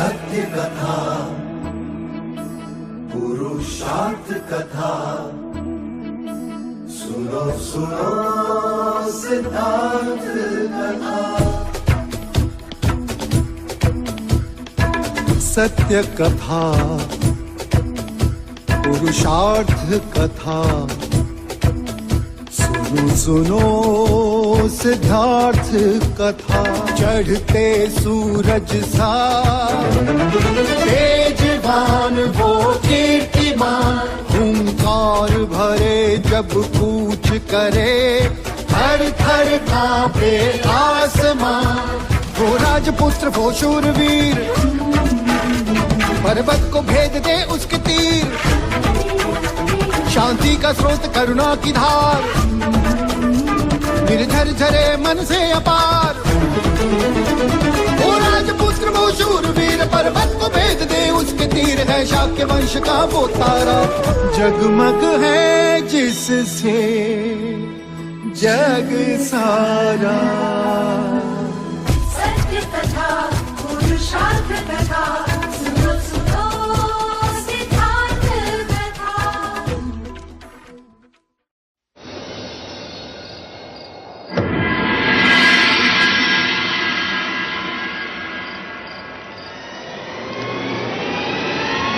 सत्य कथा, पुरुषार्थ कथा, सुनो सुनो सिद्धांत कथा। सत्य कथा, पुरुषार्थ कथा, सुनो सुनो सिद्धार्थ कथा। चढ़ते सूरज सा तेजवान वो कीर्तिमान, हुंकार भरे जब कूच करे, थर थर कांपे आसमान। वो राजपुत्र वो शूरवीर, पर्वत को भेद दे उसके तीर, शांति का स्रोत करुणा की धार, निर्झर झरे मन से अपार। वो राजपुत्र वो शूरवीर, पर्वत को भेद दे उसके तीर, है शाक्य वंश का वो तारा, जगमग है जिससे जग सारा। सत्य कथा, पुरुषार्थ कथा, सुनो सुनो सिद्धार्थ कथा।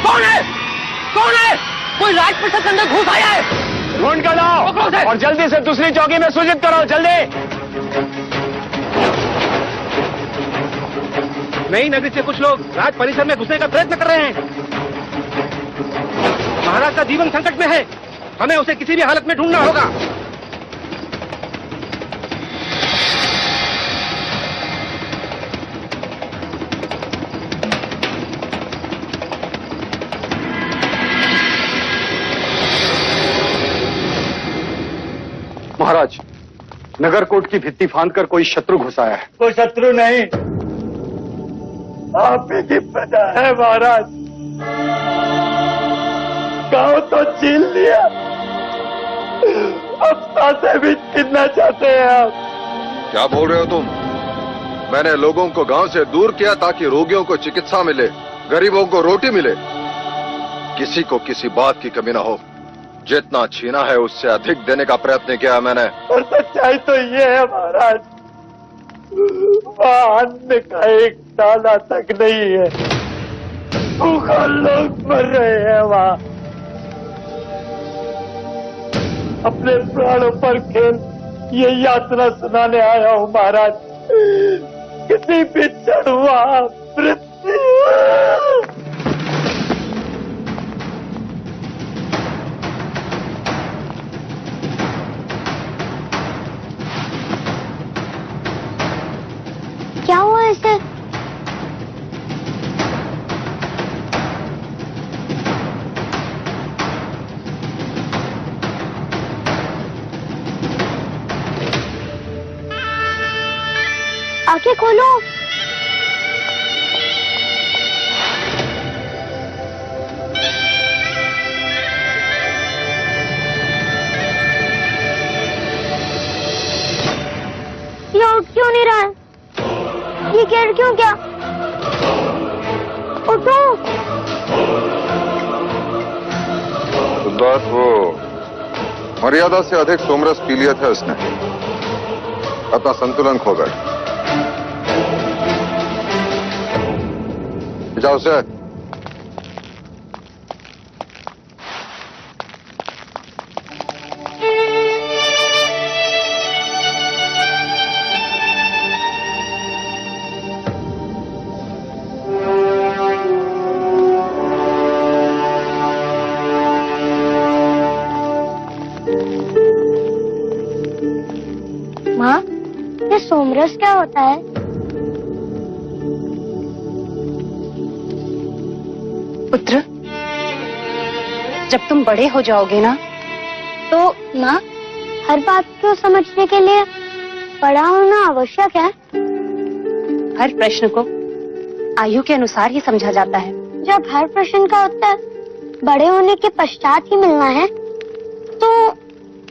कौन है? कौन है? कोई राजप्रसाद के अंदर घुस आया है। ढूंढ कर लाओ और जल्दी से दूसरी चौकी में सूचित करो, जल्दी। नई नगरी से कुछ लोग राज परिसर में घुसने का प्रयत्न कर रहे हैं। महाराज का जीवन संकट में है, हमें उसे किसी भी हालत में ढूंढना होगा। महाराज, नगरकोट की भित्ति फांदकर कोई शत्रु घुस आया है। कोई शत्रु नहीं, आप ही की प्रजा है महाराज। गांव तो छीन लिया, अब साथे भी छीनना चाहते हैं आप। क्या बोल रहे हो तुम? मैंने लोगों को गांव से दूर किया ताकि रोगियों को चिकित्सा मिले, गरीबों को रोटी मिले, किसी को किसी बात की कमी ना हो। जितना छीना है उससे अधिक देने का प्रयत्न किया मैंने। और सच्चाई तो ये है महाराज, वहाँ अन्न का एक दाना तक नहीं है, भूखा लोग मर रहे हैं वहाँ। अपने प्राणों पर खेल ये यात्रा सुनाने आया हूँ महाराज। किसी भी क्षण हुआ मृत्यु। क्या हुआ इसे? आंखें खोलो। ये उठ क्यों नहीं रहा है? ये गिर क्यों गया? उठो। सिद्धार्थ, वो मर्यादा से अधिक सोमरस पी लिया था उसने, अपना संतुलन खो गया। जाओ उसे। माँ, ये सोमरस क्या होता है? पुत्र, जब तुम बड़े हो जाओगे ना तो। माँ, हर बात को समझने के लिए बड़ा होना आवश्यक है? हर प्रश्न को आयु के अनुसार ही समझा जाता है। जब हर प्रश्न का उत्तर बड़े होने के पश्चात ही मिलना है, तो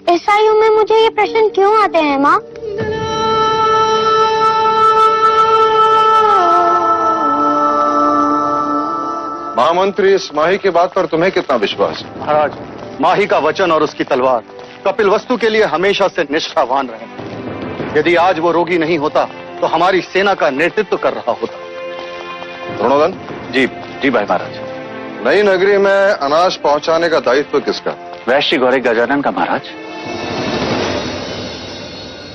इस आयु में मुझे ये प्रश्न क्यों आते हैं माँ? महामंत्री, इस माही की बात पर तुम्हें कितना विश्वास है? महाराज, माही का वचन और उसकी तलवार कपिल वस्तु के लिए हमेशा से निष्ठावान रहे। यदि आज वो रोगी नहीं होता तो हमारी सेना का नेतृत्व कर रहा होता। द्रोणोदन। जी जी भाई महाराज। नई नगरी में अनाज पहुंचाने का दायित्व किसका? वैश्य गौरी गजानन का महाराज।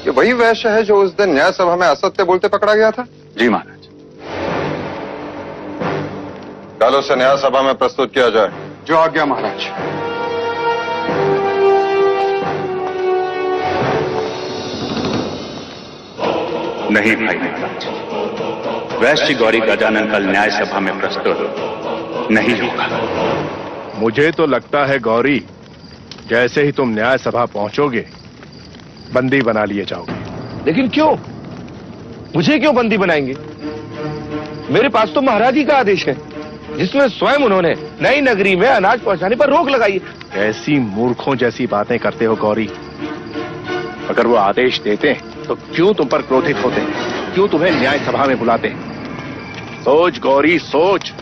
ये वही वैश्य है जो उस दिन न्याय सभा में असत्य बोलते पकड़ा गया था? जी महाराज। कल उसे न्याय सभा में प्रस्तुत किया जाए। जो आज्ञा महाराज। नहीं भाई महाराज, वैश्य गौरी गजानन कल न्याय सभा में प्रस्तुत नहीं होगा। मुझे तो लगता है गौरी, जैसे ही तुम न्याय सभा पहुंचोगे बंदी बना लिए जाओगे। लेकिन क्यों? मुझे क्यों बंदी बनाएंगे? मेरे पास तो महाराज ही का आदेश है, जिसमें स्वयं उन्होंने नई नगरी में अनाज पहुंचाने पर रोक लगाई है। ऐसी मूर्खों जैसी बातें करते हो गौरी। अगर वो आदेश देते तो क्यों तुम पर क्रोधित होते? क्यों तुम्हें न्याय सभा में बुलाते? सोच गौरी सोच।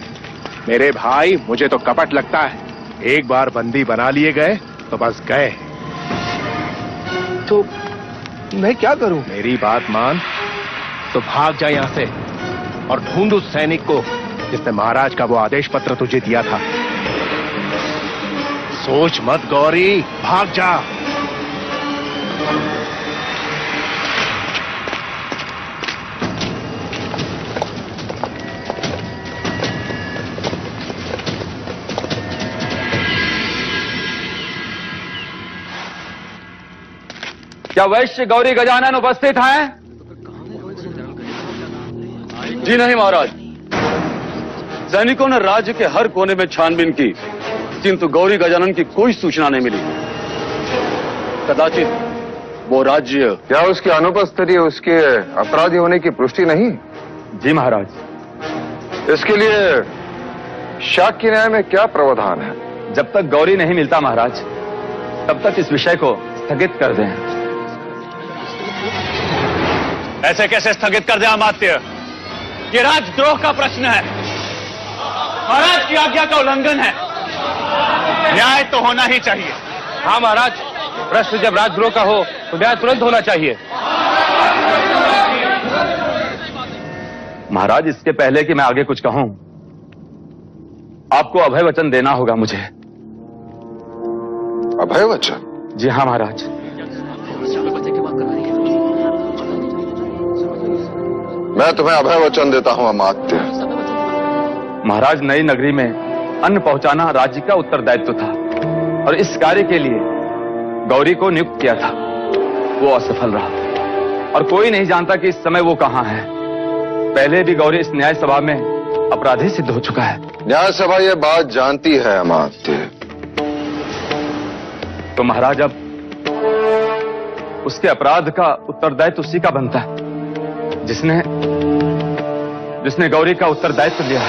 मेरे भाई, मुझे तो कपट लगता है। एक बार बंदी बना लिए गए तो बस गए। तो मैं क्या करूं? मेरी बात मान तो भाग जा यहां से और ढूंढ उस सैनिक को जिसने महाराज का वो आदेश पत्र तुझे दिया था। सोच मत गौरी, भाग जा। क्या वैश्य गौरी गजानन उपस्थित हैं? जी नहीं महाराज। सैनिकों ने राज्य के हर कोने में छानबीन की, किंतु गौरी गजानन की कोई सूचना नहीं मिली। कदाचित वो राज्य। क्या उसकी अनुपस्थिति उसके अपराधी होने की पुष्टि नहीं? जी महाराज। इसके लिए शाक्य न्याय में क्या प्रावधान है? जब तक गौरी नहीं मिलता महाराज, तब तक इस विषय को स्थगित कर दें। ऐसे कैसे स्थगित कर दे अमात्य? ये राजद्रोह का प्रश्न है, महाराज की आज्ञा का उल्लंघन है। न्याय तो होना ही चाहिए। हाँ महाराज, प्रश्न जब राजद्रोह का हो तो न्याय तुरंत होना चाहिए। महाराज, इसके पहले कि मैं आगे कुछ कहूं, आपको अभय वचन देना होगा मुझे। अभय वचन? जी हाँ महाराज। मैं तुम्हें अभय वचन देता हूं अमात्य। महाराज, नई नगरी में अन्न पहुंचाना राज्य का उत्तरदायित्व था और इस कार्य के लिए गौरी को नियुक्त किया था। वो असफल रहा और कोई नहीं जानता कि इस समय वो कहां है। पहले भी गौरी इस न्याय सभा में अपराधी सिद्ध हो चुका है। न्याय सभा ये बात जानती है अमात्य। तो महाराज, अब उसके अपराध का उत्तरदायित्व उसी का बनता है जिसने गौरी का उत्तरदायित्व लिया।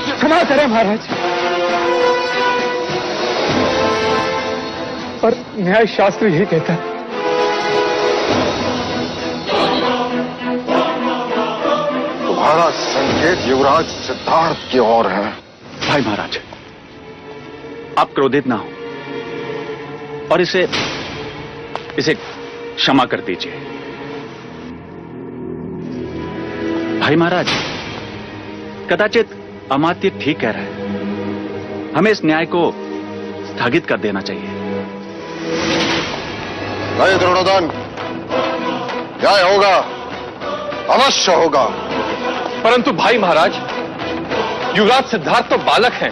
क्षमा करें महाराज, पर न्याय शास्त्र यही कहता है। तुम्हारा संकेत युवराज सिद्धार्थ की ओर है। भाई महाराज, आप क्रोधित ना हो और इसे क्षमा कर दीजिए। भाई महाराज, कदाचित अमात्य ठीक कह रहा है। हमें इस न्याय को स्थगित कर देना चाहिए। नहीं द्रोणोदन, न्याय होगा, अवश्य होगा। परंतु भाई महाराज, युवराज सिद्धार्थ तो बालक हैं।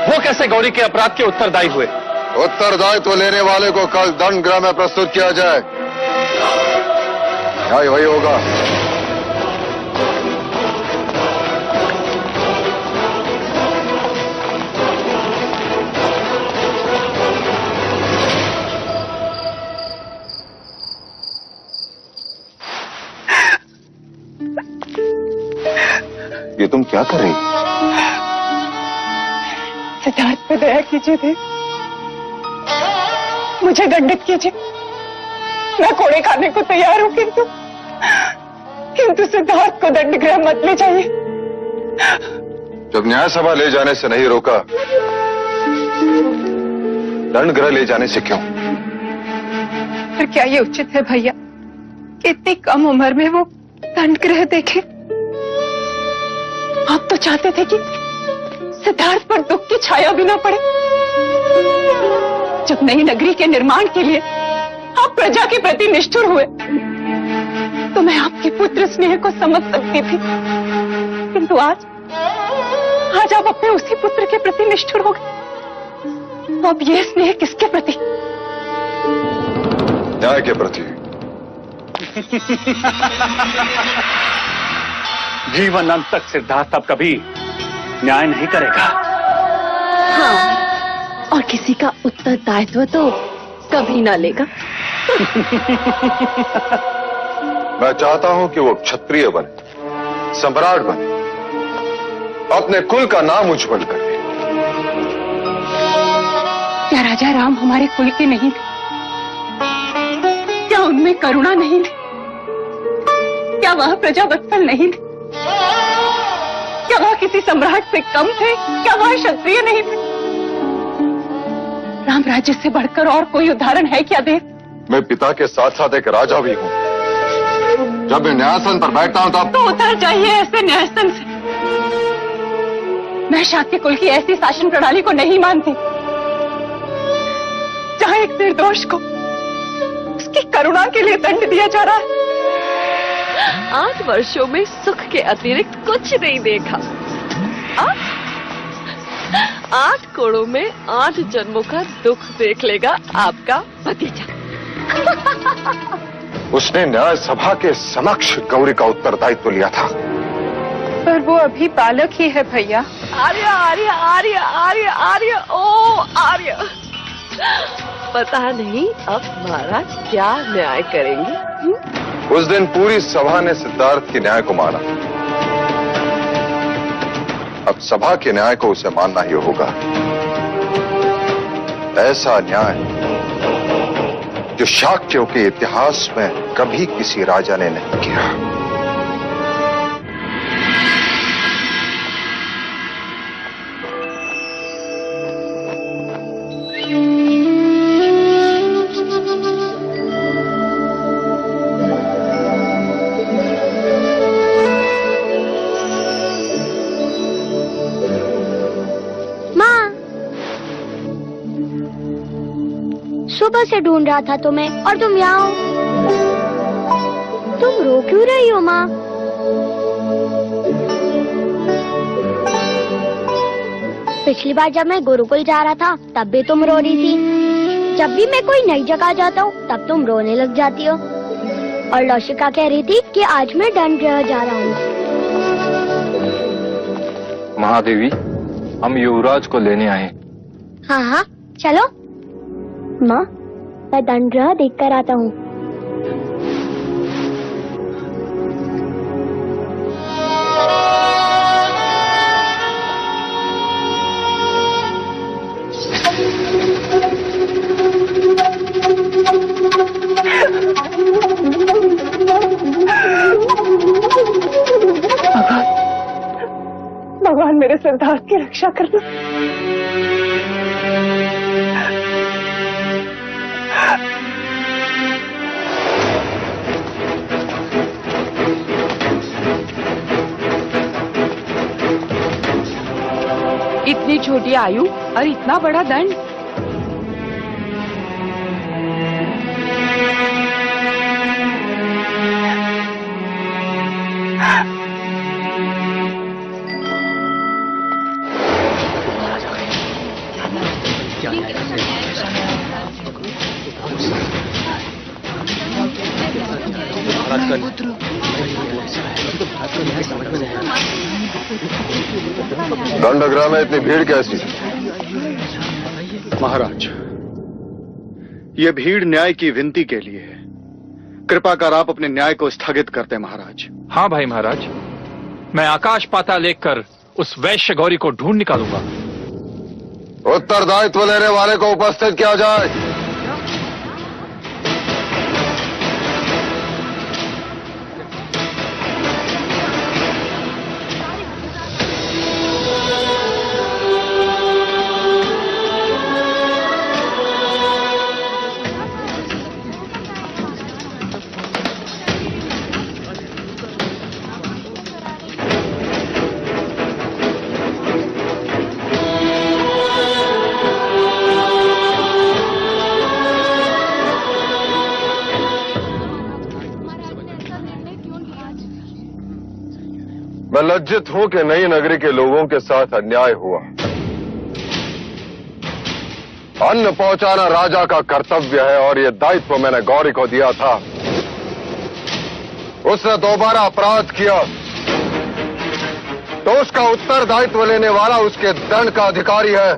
वो कैसे गौरी के अपराध के उत्तरदायी हुए? उत्तरदायित्व लेने वाले को कल दंड गृह में प्रस्तुत किया जाए। न्याय वही होगा। ये तुम क्या कर रही? सिद्धार्थ पे दया कीजिए देव, मुझे दंडित कीजिए। मैं कोड़े खाने को तैयार हूं, किंतु सिद्धार्थ को दंड गृह मत ले जाइए। जब न्याय सभा ले जाने से नहीं रोका, दंड गृह ले जाने से क्यों? पर क्या ये उचित है भैया कि इतनी कम उम्र में वो दंड गृह देखे? आप तो चाहते थे कि सिद्धार्थ पर दुख की छाया भी ना पड़े। जब नई नगरी के निर्माण के लिए आप प्रजा के प्रति निष्ठुर हुए तो मैं आपके पुत्र स्नेह को समझ सकती थी, किंतु आज आप अपने उसी पुत्र के प्रति निष्ठुर हो गए। अब ये स्नेह किसके प्रति? न्याय के प्रति। जीवन अंत तक सिद्धार्थ अब कभी न्याय नहीं करेगा। हाँ, और किसी का उत्तरदायित्व तो कभी ना लेगा। मैं चाहता हूं कि वो क्षत्रिय बने, सम्राट बने, अपने कुल का नाम उज्जवल करे। क्या राजा राम हमारे कुल के नहीं थे? क्या उनमें करुणा नहीं थी? क्या वह प्रजावत्सल नहीं थे? क्या वह किसी सम्राट से कम थे? क्या वह क्षत्रिय नहीं थे? राम राज्य से बढ़कर और कोई उदाहरण है क्या देव? मैं पिता के साथ साथ एक राजा भी हूं। जब मैं न्यायासन पर बैठता हूं तब तो उतर जाइए ऐसे न्यायसन से। मैं शाक्य कुल की ऐसी शासन प्रणाली को नहीं मानती जहां एक निर्दोष को उसकी करुणा के लिए दंड दिया जा रहा है। 8 वर्षों में सुख के अतिरिक्त कुछ नहीं देखा। 8 कोड़ों में 8 जन्मों का दुख देख लेगा आपका भतीजा। उसने न्याय सभा के समक्ष गौरी का उत्तरदायित्व लिया था। पर वो अभी बालक ही है भैया। आर्य आर्य आर्य आर्य आर्य ओ आर्य। पता नहीं अब महाराज क्या न्याय करेंगे। उस दिन पूरी सभा ने सिद्धार्थ के न्याय को माना। अब सभा के न्याय को उसे मानना ही होगा। ऐसा न्याय जो शाक्यों के इतिहास में कभी किसी राजा ने नहीं किया। सुबह से ढूंढ रहा था तुम्हें और तुम यहाँ हो। तुम रो क्यों रही हो माँ? पिछली बार जब मैं गुरुकुल जा रहा था तब भी तुम रो रही थी। जब भी मैं कोई नई जगह जाता हूँ तब तुम रोने लग जाती हो। और लौशिका कह रही थी कि आज मैं दंड गृह जा रहा हूँ। महादेवी, हम युवराज को लेने आए। हाँ हाँ चलो। माँ मैं दंड गृह देख कर आता हूँ। भगवान मेरे सिद्धार्थ की रक्षा करना। इतनी छोटी आयु और इतना बड़ा दंड। दंडगृह में इतनी भीड़ कैसी? महाराज, ये भीड़ न्याय की विनती के लिए है। कृपा कर आप अपने न्याय को स्थगित कर दें महाराज। हाँ भाई महाराज, मैं आकाश पाताल लेकर उस वैश्य गौरी को ढूंढ निकालूंगा। उत्तरदायित्व लेने वाले को उपस्थित किया जाए। मैं लज्जित हूं कि नई नगरी के लोगों के साथ अन्याय हुआ। अन्न पहुंचाना राजा का कर्तव्य है और यह दायित्व मैंने गौरी को दिया था। उसने दोबारा अपराध किया तो उसका उत्तरदायित्व लेने वाला उसके दंड का अधिकारी है।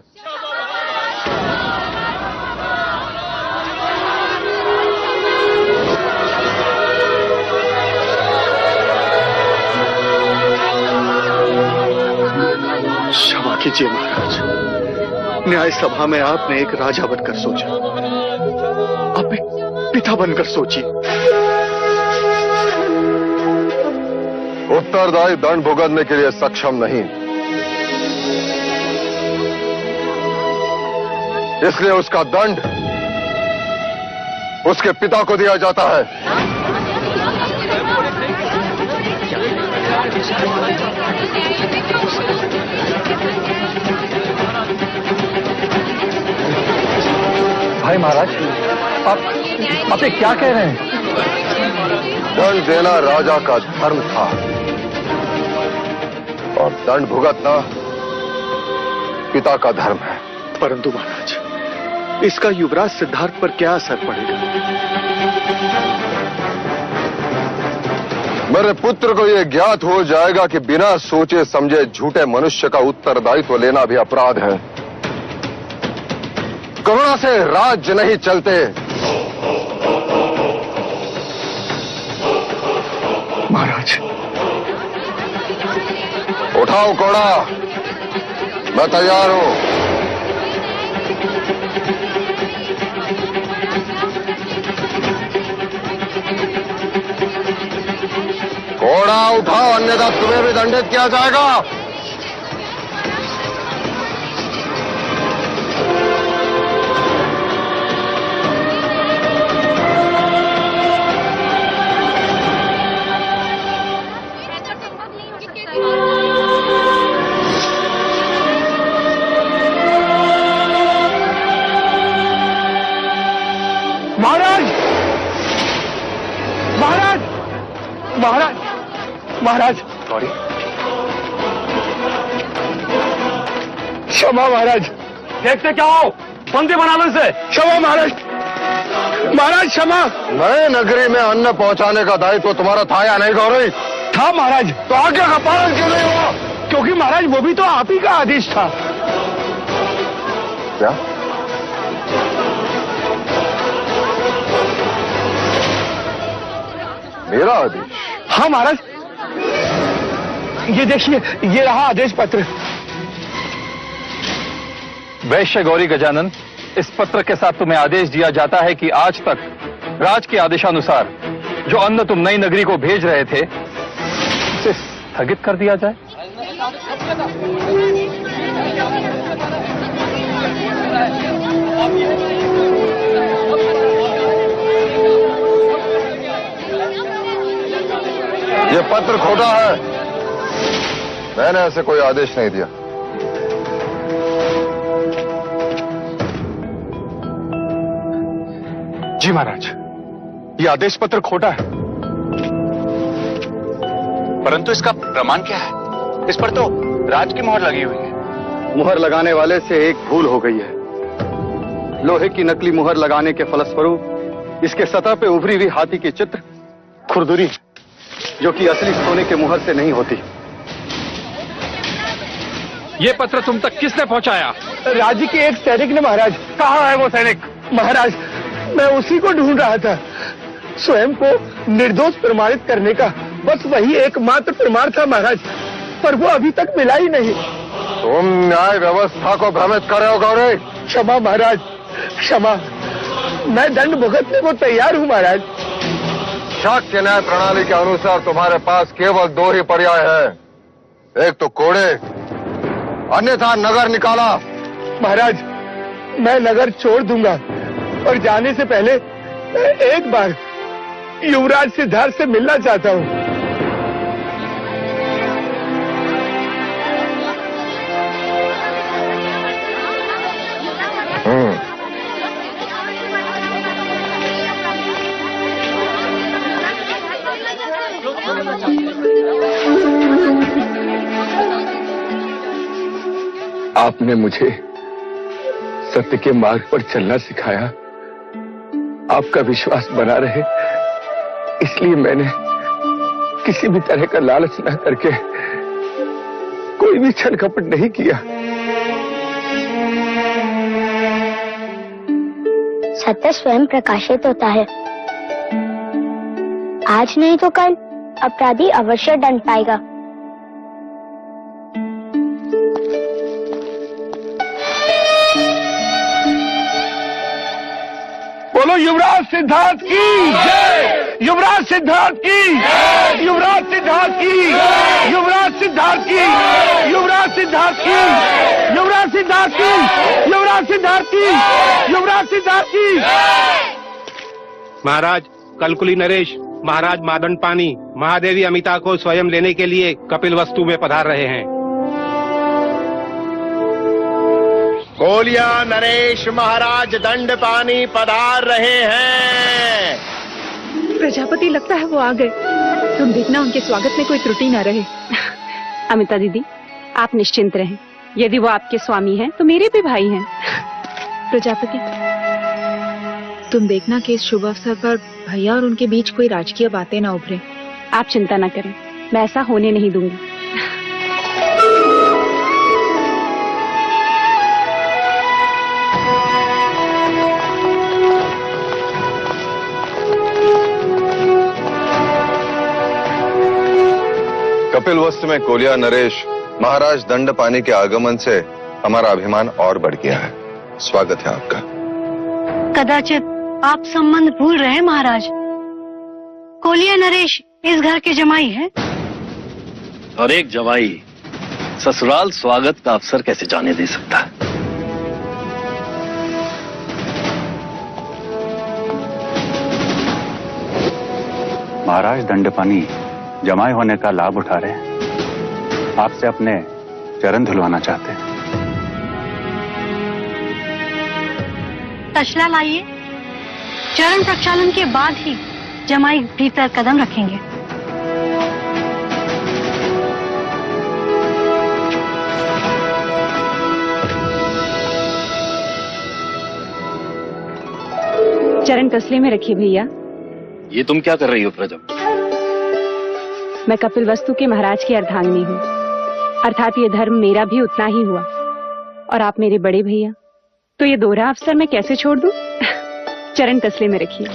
क्षमा कीजिए महाराज, न्याय सभा में आपने एक राजा बनकर सोचा, आप एक पिता बनकर सोचिए। उत्तरदायी दंड भुगतने के लिए सक्षम नहीं, इसलिए उसका दंड उसके पिता को दिया जाता है। भाई महाराज, आप ये क्या कह रहे हैं? दंड देना राजा का धर्म था और दंड भुगतना पिता का धर्म है। परंतु महाराज, इसका युवराज सिद्धार्थ पर क्या असर पड़ेगा? मेरे पुत्र को यह ज्ञात हो जाएगा कि बिना सोचे समझे झूठे मनुष्य का उत्तरदायित्व लेना भी अपराध है। करुणा से राज्य नहीं चलते। महाराज, उठाओ कोड़ा, मैं तैयार हूं। कोड़ा उठाओ, अन्यथा तुम्हें भी दंडित किया जाएगा। महाराज, सॉरी, क्षमा महाराज। देखते क्या हो, बंदी बना लो इसे। क्षमा महाराज, महाराज क्षमा। नए नगरी में अन्न पहुंचाने का दायित्व तुम्हारा था या नहीं गौरी? था महाराज। तो आज्ञा का पालन क्यों नहीं हुआ? क्योंकि महाराज वो भी तो आप ही का आदेश था। क्या? मेरा आदेश? हाँ महाराज, ये देखिए, ये रहा आदेश पत्र। वैश्य गौरी गजानन, इस पत्र के साथ तुम्हें आदेश दिया जाता है कि आज तक राज के आदेशानुसार जो अन्न तुम नई नगरी को भेज रहे थे उसे स्थगित कर दिया जाए। ये पत्र खोटा है, मैंने ऐसे कोई आदेश नहीं दिया। जी महाराज, ये आदेश पत्र खोटा है। परंतु इसका प्रमाण क्या है? इस पर तो राज की मोहर लगी हुई है। मुहर लगाने वाले से एक भूल हो गई है। लोहे की नकली मुहर लगाने के फलस्वरूप इसके सतह पे उभरी हुई हाथी की चित्र खुरदुरी, जो कि असली सोने के मुहर से नहीं होती। ये पत्र तुम तक किसने पहुंचाया? राज्य के एक सैनिक ने महाराज। कहाँ है वो सैनिक? महाराज, मैं उसी को ढूंढ रहा था। स्वयं को निर्दोष प्रमाणित करने का बस वही एकमात्र प्रमाण था महाराज, पर वो अभी तक मिला ही नहीं। तुम न्याय व्यवस्था को भ्रमित कर रहे हो गौरी। क्षमा महाराज, क्षमा। मैं दंड भुगतने को तैयार हूँ महाराज। शाक्य न्याय प्रणाली के अनुसार तुम्हारे पास केवल दो ही पर्याय है, एक तो कोड़े, अन्यथा नगर निकाला। महाराज, मैं नगर छोड़ दूंगा, और जाने से पहले एक बार युवराज सिद्धार्थ से मिलना चाहता हूँ। आपने मुझे सत्य के मार्ग पर चलना सिखाया। आपका विश्वास बना रहे, इसलिए मैंने किसी भी तरह का लालच न करके कोई भी छल कपट नहीं किया। सत्य स्वयं प्रकाशित होता है। आज नहीं तो कल अपराधी अवश्य दंड पाएगा। बोलो युवराज सिद्धार्थ की जय, युवराज सिद्धार्थ की जय, युवराज सिद्धार्थ की, युवराज सिद्धार्थ की, युवराज सिद्धार्थ की, युवराज सिद्धार्थ की, युवराज सिद्धार्थ की, युवराज सिद्धार्थ की। महाराज कलकुली नरेश, महाराज मादन पानी महादेवी अमिता को स्वयं लेने के लिए कपिल वस्तु में पधार रहे हैं। कोलिया नरेश महाराज दंड पानी पधार रहे हैं। प्रजापति, लगता है वो आ गए। तुम देखना उनके स्वागत में कोई त्रुटि न रहे। अमिता दीदी, आप निश्चिंत रहें। यदि वो आपके स्वामी हैं तो मेरे भी भाई हैं। प्रजापति, तुम देखना कि इस शुभ अवसर पर भैया और उनके बीच कोई राजकीय बातें न उभरे। आप चिंता न करें, मैं ऐसा होने नहीं दूंगी। कपिल वस्तु में कोलिया नरेश महाराज दंड पानी के आगमन से हमारा अभिमान और बढ़ गया है। स्वागत है आपका। कदाचित आप संबंध भूल रहे हैं महाराज। कोलिया नरेश इस घर के जमाई हैं। और एक जमाई ससुराल स्वागत का अवसर कैसे जाने दे सकता है? महाराज दंडपानी जमाई होने का लाभ उठा रहे हैं। आपसे अपने चरण धुलवाना चाहते हैं। तशला लाइए। चरण प्रक्षालन के बाद ही जमाई भीतर कदम रखेंगे। चरण तसले में रखिए भैया। ये तुम क्या कर रही हो प्रजा? मैं कपिल वस्तु के महाराज की अर्धांगिनी हूँ, अर्थात ये धर्म मेरा भी उतना ही हुआ। और आप मेरे बड़े भैया, तो ये दोहरा अवसर मैं कैसे छोड़ दूं? चरण तसले में रखिए।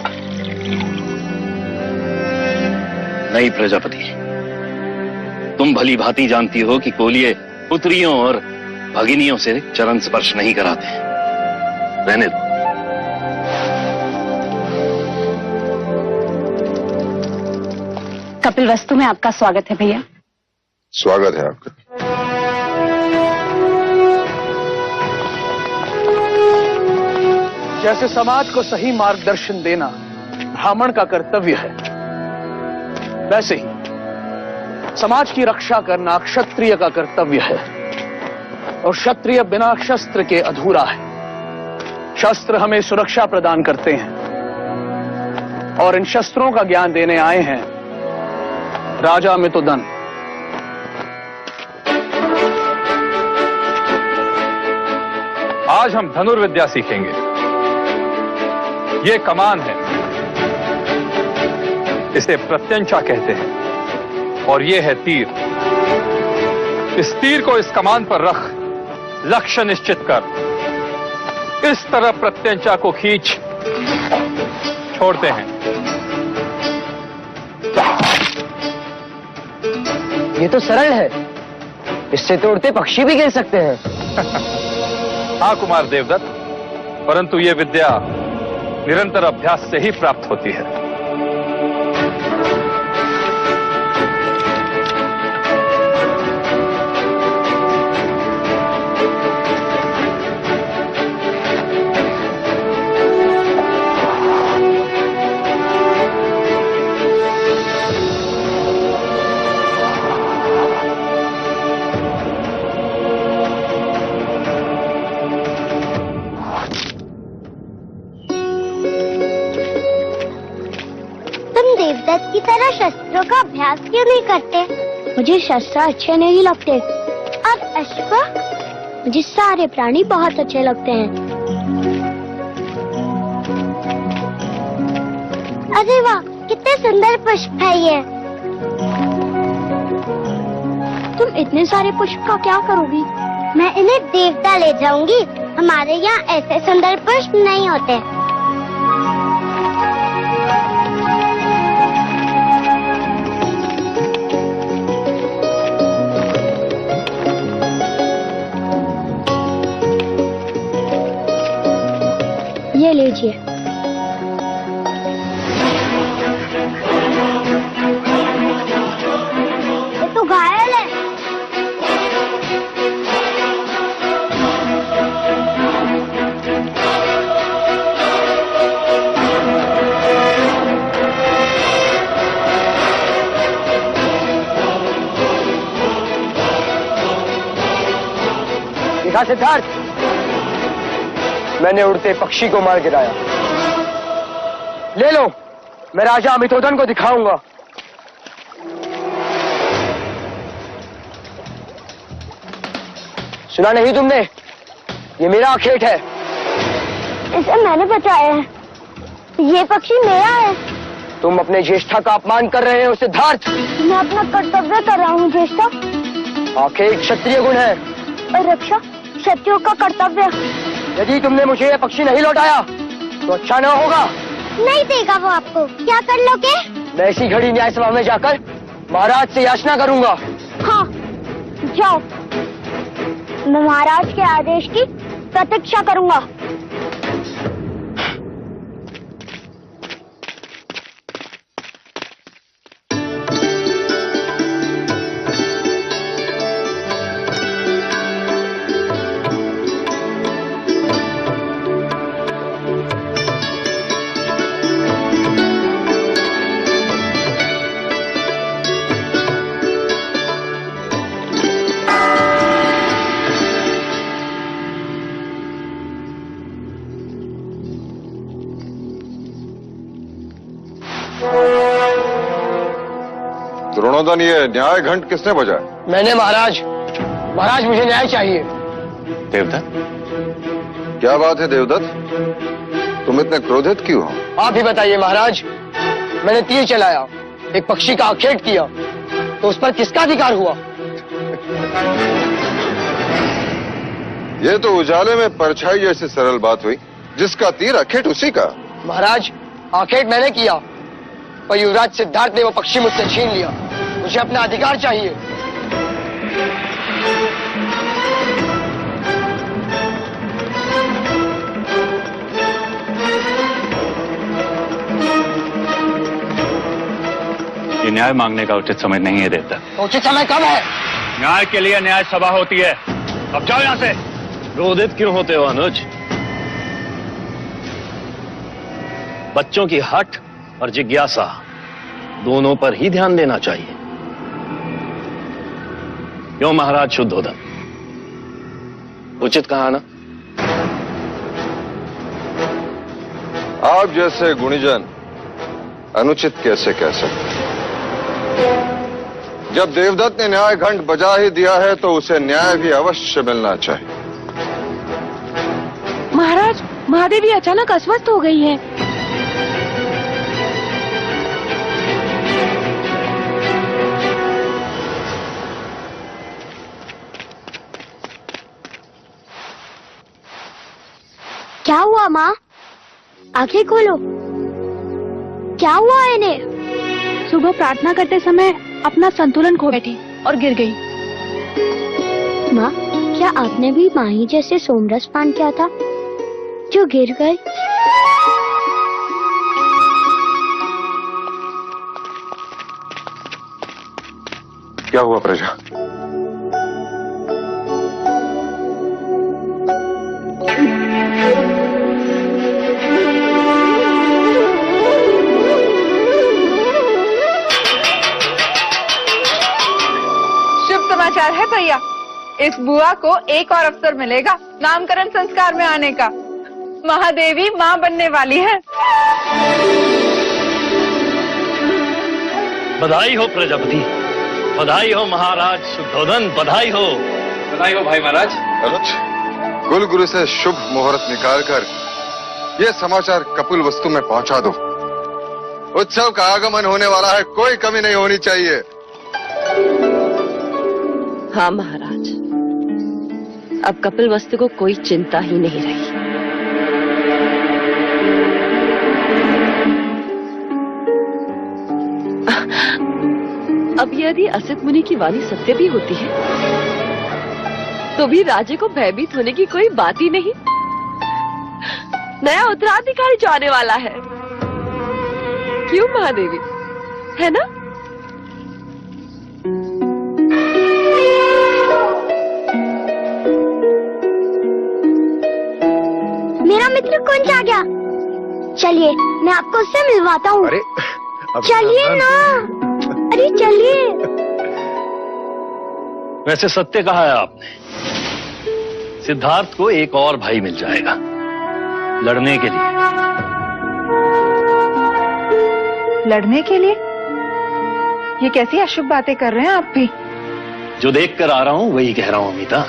नहीं प्रजापति, तुम भली भांति जानती हो कि कोलिये पुत्रियों और भगिनियों से चरण स्पर्श नहीं कराते। रहने दो। कपिल वस्तु में आपका स्वागत है भैया। स्वागत है आपका। जैसे समाज को सही मार्गदर्शन देना ब्राह्मण का कर्तव्य है, वैसे ही समाज की रक्षा करना क्षत्रिय का कर्तव्य है। और क्षत्रिय बिना शस्त्र के अधूरा है। शस्त्र हमें सुरक्षा प्रदान करते हैं और इन शस्त्रों का ज्ञान देने आए हैं राजा मितुदन। आज हम धनुर्विद्या सीखेंगे। ये कमान है, इसे प्रत्यंचा कहते हैं। और ये है तीर। इस तीर को इस कमान पर रख लक्ष्य निश्चित कर इस तरह प्रत्यंचा को खींच छोड़ते हैं। ये तो सरल है, इससे तो उड़ते पक्षी भी गिर सकते हैं। हाँ कुमार देवदत्त, परंतु ये विद्या निरंतर अभ्यास से ही प्राप्त होती है। देवदत्त की तरह शस्त्रों का अभ्यास क्यों नहीं करते? मुझे शस्त्र अच्छे नहीं लगते। अब अश्व मुझे सारे प्राणी बहुत अच्छे लगते हैं। अरे वाह, कितने सुंदर पुष्प है ये। तुम इतने सारे पुष्प का क्या करोगी? मैं इन्हें देवता ले जाऊंगी। हमारे यहाँ ऐसे सुंदर पुष्प नहीं होते। ये लीजिए। ये तो घायल है। देखा सिद्धार्थ, मैंने उड़ते पक्षी को मार गिराया। ले लो, मैं राजा अमितोदन को दिखाऊंगा। सुना नहीं तुमने? ये मेरा आखेट है। इसे मैंने बचाया है। ये पक्षी मेरा है। तुम अपने ज्येष्ठा का अपमान कर रहे हो सिद्धार्थ। मैं अपना कर्तव्य कर रहा हूँ ज्येष्ठा। आखेट क्षत्रिय गुण है और रक्षा क्षत्रियों का कर्तव्य। यदि तुमने मुझे ये पक्षी नहीं लौटाया तो अच्छा न होगा। नहीं देगा वो आपको। क्या कर लोगे? मैं इसी घड़ी न्याय सभा में जाकर महाराज से याचना करूंगा। हाँ, जाओ। मैं महाराज के आदेश की प्रतीक्षा करूंगा। द्रोणोदन, ये न्याय घंट किसने बजाया? मैंने महाराज। महाराज, मुझे न्याय चाहिए। देवदत्त? क्या बात है देवदत्त, तुम इतने क्रोधित क्यों हो? आप ही बताइए महाराज। मैंने तीर चलाया, एक पक्षी का आखेट किया, तो उस पर किसका अधिकार हुआ? ये तो उजाले में परछाई जैसी सरल बात हुई। जिसका तीर आखेट उसी का। महाराज, आखेट मैंने किया, पर युवराज सिद्धार्थ ने वो पक्षी मुझसे छीन लिया। मुझे अपना अधिकार चाहिए। ये न्याय मांगने का उचित समय नहीं है देवता। उचित समय कब है? न्याय के लिए न्याय सभा होती है। अब जाओ यहाँ से। क्रोधित क्यों होते हो अनुज? बच्चों की हठ और जिज्ञासा दोनों पर ही ध्यान देना चाहिए। क्यों महाराज शुद्धोदन, उचित कहा ना? आप जैसे गुणीजन अनुचित कैसे कह सकते? जब देवदत्त ने न्याय घंट बजा ही दिया है तो उसे न्याय भी अवश्य मिलना चाहिए। महाराज, महादेवी अचानक अस्वस्थ हो गई है। क्या हुआ माँ? आंखें खोलो। क्या हुआ इन्हें? सुबह प्रार्थना करते समय अपना संतुलन खो बैठी और गिर गई। माँ, क्या आपने भी माही जैसे सोमरस पान किया था जो गिर गए? क्या हुआ प्रजा? समाचार है भैया। इस बुआ को एक और अवसर मिलेगा नामकरण संस्कार में आने का। महादेवी माँ बनने वाली है। बधाई हो प्रजापति, बधाई हो महाराज शुद्धोदन, बधाई हो। बधाई हो भाई महाराज। अनुज, कुल गुरु से शुभ मुहूर्त निकालकर ये समाचार कपिल वस्तु में पहुंचा दो। उत्सव का आगमन होने वाला है, कोई कमी नहीं होनी चाहिए। हाँ महाराज, अब कपिल वस्तु को कोई चिंता ही नहीं रही। अब यदि असित मुनि की वाणी सत्य भी होती है तो भी राजे को भयभीत होने की कोई बात ही नहीं। नया उत्तराधिकारी जो आने वाला है, क्यों महादेवी, है ना? मेरा मित्र कौन जा गया? चलिए मैं आपको उससे मिलवाता हूँ। चलिए ना, अरे चलिए। वैसे सत्य कहा है आपने, सिद्धार्थ को एक और भाई मिल जाएगा लड़ने के लिए। लड़ने के लिए? ये कैसी अशुभ बातें कर रहे हैं आप भी? जो देख कर आ रहा हूं वही कह रहा हूं अमिता।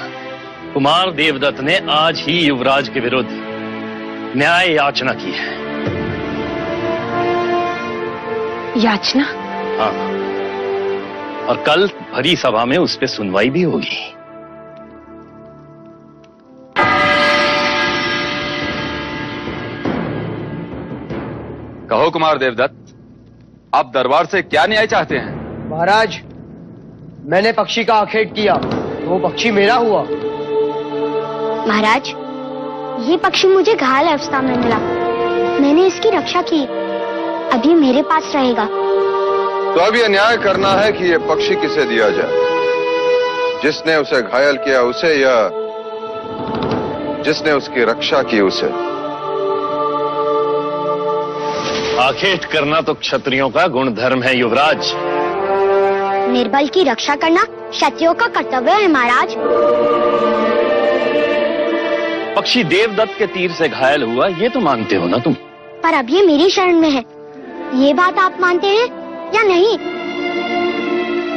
कुमार देवदत्त ने आज ही युवराज के विरुद्ध न्याय याचना की है। याचना? हाँ, और कल भरी सभा में उस पर सुनवाई भी होगी। कहो कुमार देवदत्त, आप दरबार से क्या न्याय चाहते हैं? महाराज, मैंने पक्षी का आखेट किया, वो पक्षी मेरा हुआ। महाराज, ये पक्षी मुझे घायल अवस्था में मिला, मैंने इसकी रक्षा की, अभी मेरे पास रहेगा। तो अब यह न्याय करना है कि यह पक्षी किसे दिया जाए, जिसने उसे घायल किया उसे या जिसने उसकी रक्षा की उसे? आखेट करना तो क्षत्रियों का गुण धर्म है युवराज। निर्बल की रक्षा करना क्षत्रियों का कर्तव्य है महाराज। पक्षी देवदत्त के तीर से घायल हुआ, ये तो मानते हो ना तुम? पर अब ये मेरी शरण में है, ये बात आप मानते हैं या नहीं?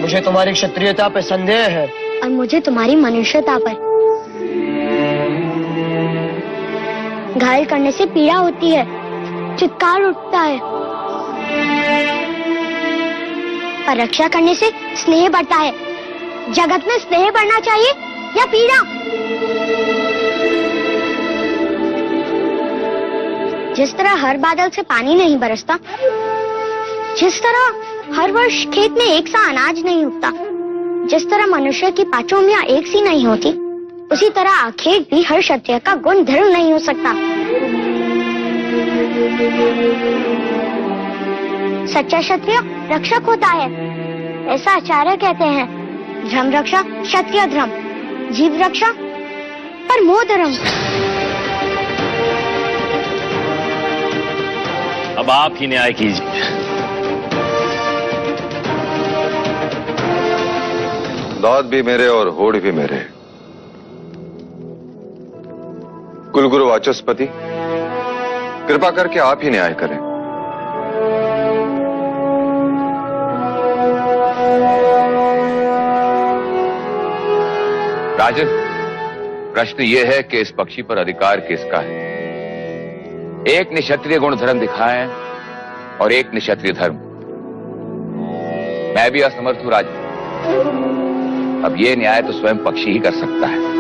मुझे तुम्हारी क्षत्रियता पर संदेह है। और मुझे तुम्हारी मनुष्यता पर। घायल करने से पीड़ा होती है, चित्कार उठता है, पर रक्षा करने से स्नेह बढ़ता है। जगत में स्नेह बढ़ना चाहिए या पीड़ा? जिस तरह हर बादल से पानी नहीं बरसता, जिस तरह हर वर्ष खेत में एक सा अनाज नहीं उगता, जिस तरह मनुष्य की पांचों उंगलियां एक सी नहीं होती, उसी तरह आखेट भी हर क्षत्रिय का गुण धर्म नहीं हो सकता। सच्चा क्षत्रिय रक्षक होता है, ऐसा आचार्य कहते हैं। धर्म रक्षा क्षत्रिय धर्म, जीव रक्षा परमो धर्म। अब आप ही न्याय कीजिए। दाद भी मेरे और होड़ भी मेरे। कुलगुरु वाचस्पति, कृपा करके आप ही न्याय करें। राजन, प्रश्न यह है कि इस पक्षी पर अधिकार किसका है? एक ने क्षत्रिय गुण धर्म दिखाए और एक ने क्षत्रिय धर्म। मैं भी असमर्थ हूं राजन। अब ये न्याय तो स्वयं पक्षी ही कर सकता है।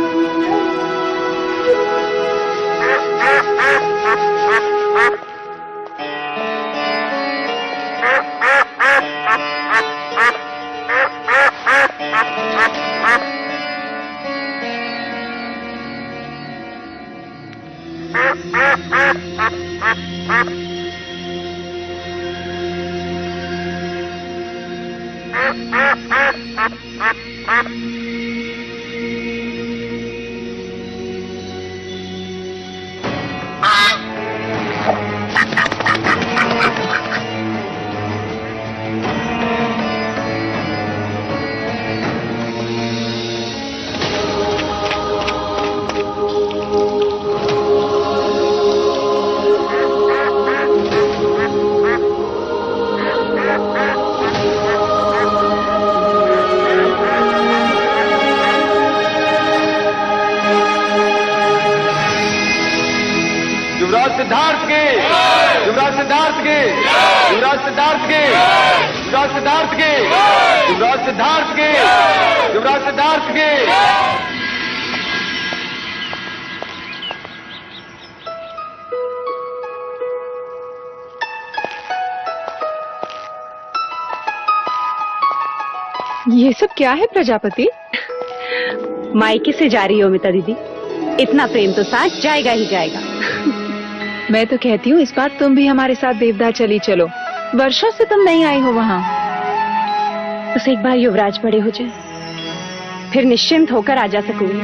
की, युवराज सिद्धार्थ की, युवराज सिद्धार्थ की, युवराज सिद्धार्थ की, युवराज सिद्धार्थ की। ये सब क्या है प्रजापति? मायके से जा रही हो मिता दीदी, इतना प्रेम तो साथ जाएगा ही जाएगा। मैं तो कहती हूँ इस बार तुम भी हमारे साथ देवदार चली चलो, वर्षों से तुम नहीं आई हो वहाँ। बस एक बार युवराज बड़े हो जाए, फिर निश्चिंत होकर आ जा सकूंगी।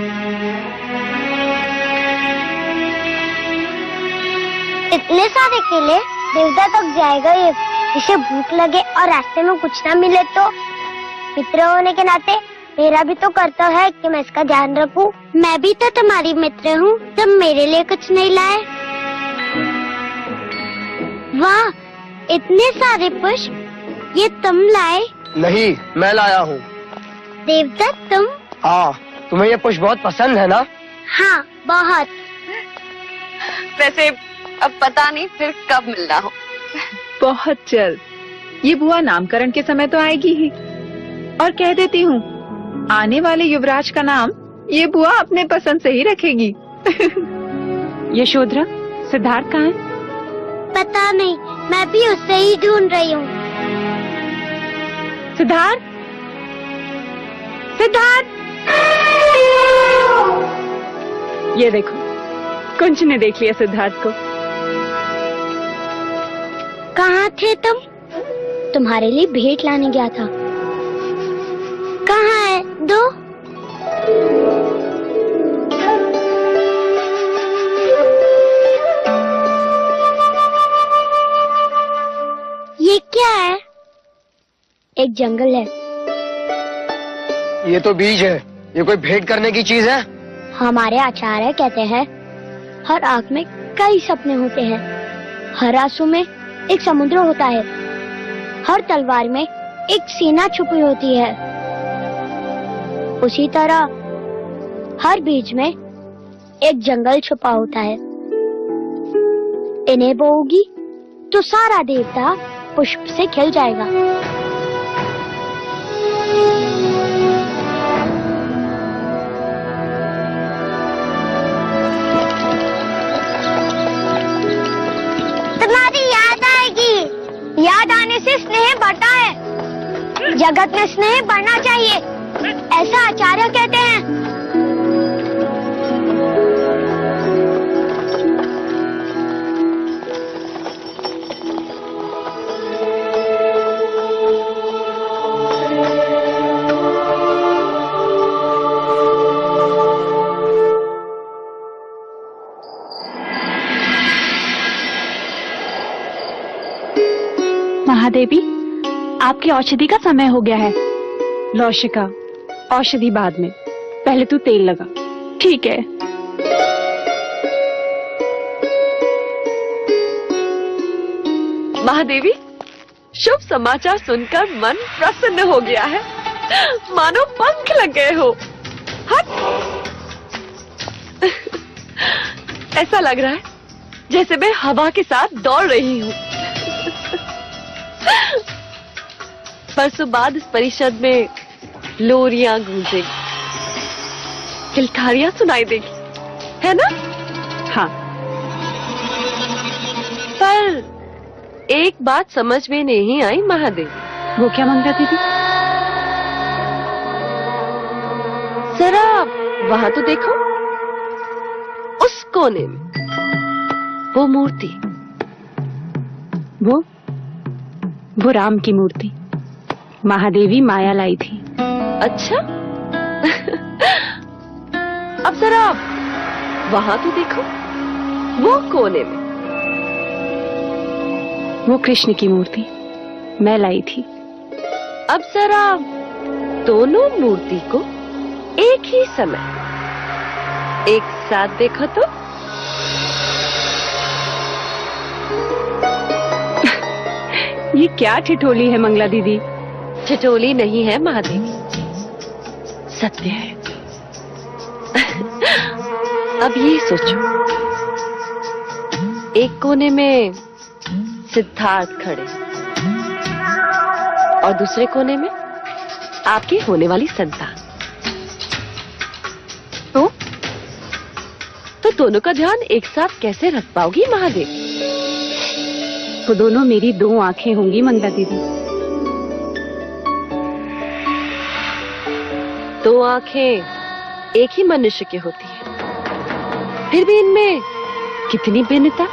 इतने सारे केले देवदार तक जाएगा ये? इसे भूख लगे और रास्ते में कुछ ना मिले तो? मित्र होने के नाते मेरा भी तो कर्तव्य है कि मैं इसका ध्यान रखूं। मैं भी तो तुम्हारी मित्र हूँ, तुम मेरे लिए कुछ नहीं लाए? वाह, इतने सारे पुष्प, ये तुम लाए? नहीं, मैं लाया हूँ। देवदत्त तुम? हाँ, तुम्हें ये पुष्प बहुत पसंद है ना? हाँ, बहुत। वैसे अब पता नहीं फिर कब मिलना हो। बहुत जल्द। ये बुआ नामकरण के समय तो आएगी ही। और कह देती हूँ, आने वाले युवराज का नाम ये बुआ अपने पसंद से ही रखेगी। यशोधरा, सिद्धार्थ कहाँ है? पता नहीं, मैं भी उससे ही ढूंढ रही हूँ। सिद्धार्थ, सिद्धार्थ! ये देखो, कुंज ने देख लिया सिद्धार्थ को। कहाँ थे तुम? तुम्हारे लिए भेंट लाने गया था। कहाँ है? दो। ये क्या है? एक जंगल है। ये तो बीज है, ये कोई भेंट करने की चीज है? हमारे आचार्य कहते हैं हर आंख में कई सपने होते हैं, हर आंसू में एक समुद्र होता है, हर तलवार में एक सेना छुपी होती है। उसी तरह हर बीज में एक जंगल छुपा होता है। इन्हें बोओगी तो सारा देवता पुष्प से खिल जाएगा। तुम्हारी याद आएगी। याद आने से स्नेह बढ़ता है। जगत में स्नेह बढ़ना चाहिए, ऐसा आचार्य कहते हैं। महादेवी, आपकी औषधि का समय हो गया है। लौशिका, औषधि बाद में, पहले तू तेल लगा। ठीक है। महादेवी, शुभ समाचार सुनकर मन प्रसन्न हो गया है, मानो पंख लग गए हो। हट। ऐसा लग रहा है जैसे मैं हवा के साथ दौड़ रही हूँ। परसों बाद इस परिषद में लोरियां गूंजेगी, किलकारियां सुनाई देगी, है ना? हाँ। पर एक बात समझ में नहीं आई महादेव। वो क्या मंगला दीदी? जरा वहां तो देखो, उस कोने में वो मूर्ति। वो राम की मूर्ति महादेवी माया लाई थी। अच्छा। अब जरा वहां तो देखो, वो कोने में वो कृष्ण की मूर्ति मैं लाई थी। अब जरा दोनों मूर्ति को एक ही समय एक साथ देखो तो। ये क्या ठिठोली है मंगला दीदी? ठिठोली नहीं है महादेवी, सत्य है। अब ये सोचो, एक कोने में सिद्धार्थ खड़े और दूसरे कोने में आपकी होने वाली संतान। तो दोनों का ध्यान एक साथ कैसे रख पाओगी महादेव? वो दोनों मेरी 2 आंखें होंगी मंदा दीदी। 2 आंखें एक ही मनुष्य की होती है, फिर भी इनमें कितनी भिन्नता।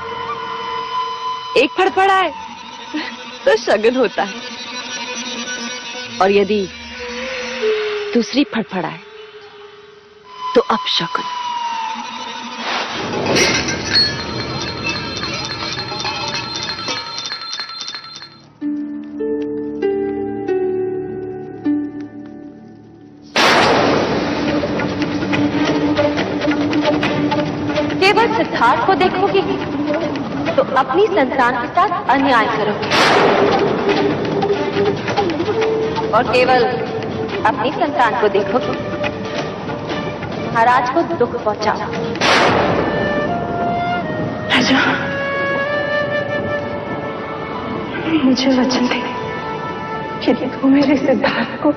एक फड़फड़ाए तो शगुन होता है, और यदि दूसरी फड़फड़ाए तो अपशकुन। केवल सिद्धार्थ को देखोगी तो अपनी संतान के साथ अन्याय करोगी, और केवल अपनी संतान को देखोगी महाराज को दुख पहुंचाओ। राजा, मुझे वचन दे कि तू मेरे सिद्धार्थ को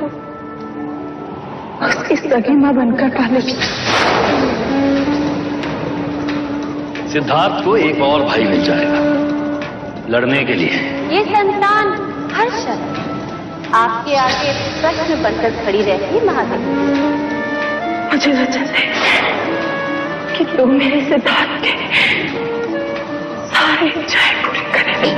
उसकी सगी मां बनकर पालेगी। सिद्धार्थ को एक और भाई मिल जाएगा लड़ने के लिए। ये संतान हर शर्त आपके आगे प्रश्न बनकर खड़ी रहती महादेव। मुझे वचन दे कि तुम मेरे सिद्धार्थ के सारे इच्छाएं पूरी करेगी।